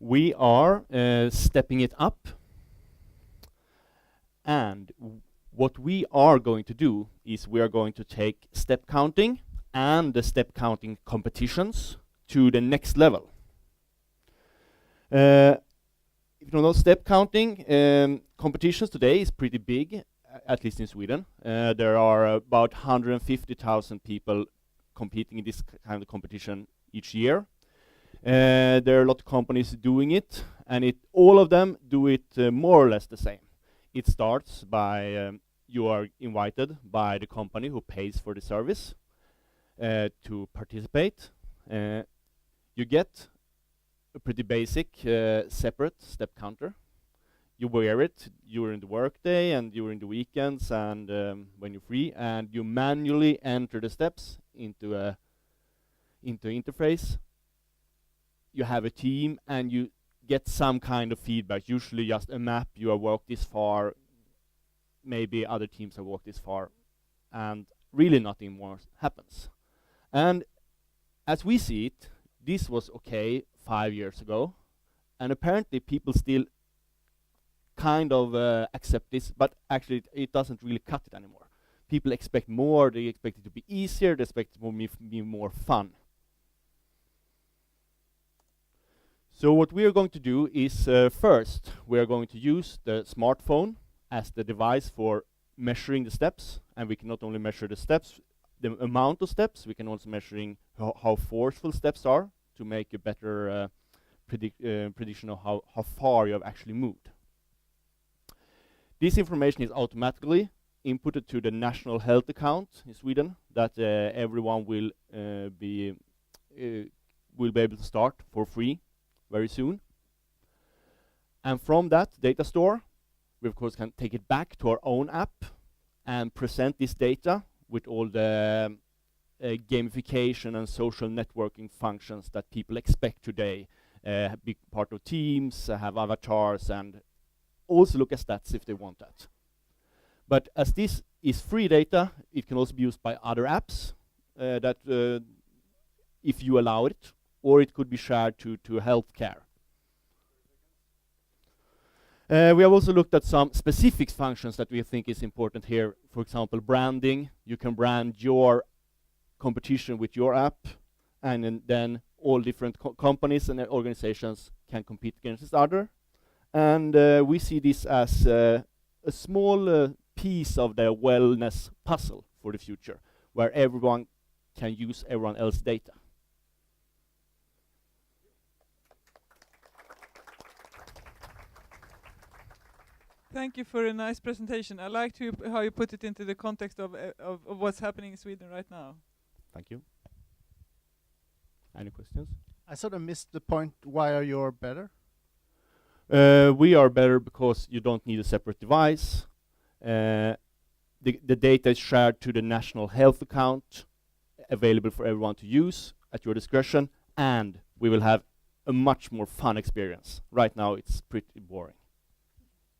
We are stepping it up, and what we are going to do is we are going to take step counting and the step counting competitions to the next level. If you don't know, step counting competitions today is pretty big, at least in Sweden. There are about 150,000 people competing in this kind of competition each year. There are a lot of companies doing it, and all of them do it more or less the same. It starts by you are invited by the company who pays for the service to participate. You get a pretty basic separate step counter. You wear it during the workday and during the weekends and when you're free, and you manually enter the steps into interface. You have a team and you get some kind of feedback, usually just a map, you have walked this far, maybe other teams have walked this far, and really nothing more happens. And as we see it, this was okay 5 years ago, and apparently people still kind of accept this, but actually it doesn't really cut it anymore. People expect more, they expect it to be easier, they expect it to be more fun. So what we are going to do is first we are going to use the smartphone as the device for measuring the steps, and we can not only measure the steps, the amount of steps, we can also measuring how forceful steps are to make a better prediction of how far you have actually moved. This information is automatically inputted to the national health account in Sweden that everyone will be able to start for free very soon. And from that data store, we of course can take it back to our own app and present this data with all the gamification and social networking functions that people expect today. Be part of teams, have avatars, and also look at stats if they want that. But as this is free data, it can also be used by other apps that if you allow it, or it could be shared to healthcare. We have also looked at some specific functions that we think is important here. For example, branding. You can brand your competition with your app, and then all different companies and organizations can compete against each other. And we see this as a small piece of the wellness puzzle for the future, where everyone can use everyone else's data. Thank you for a nice presentation. I liked how you put it into the context of what's happening in Sweden right now. Thank you. Any questions? I sort of missed the point. Why are you better? We are better because you don't need a separate device. The data is shared to the national health account, available for everyone to use at your discretion, and we will have a much more fun experience. Right now it's pretty boring.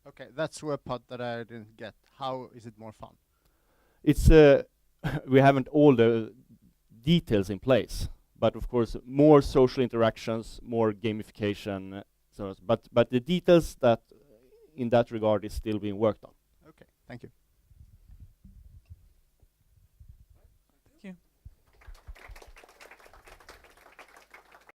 Okay, that's a part that I didn't get. How is it more fun? It's we haven't all the details in place, but of course more social interactions, more gamification. But the details that in that regard is still being worked on. Okay, thank you.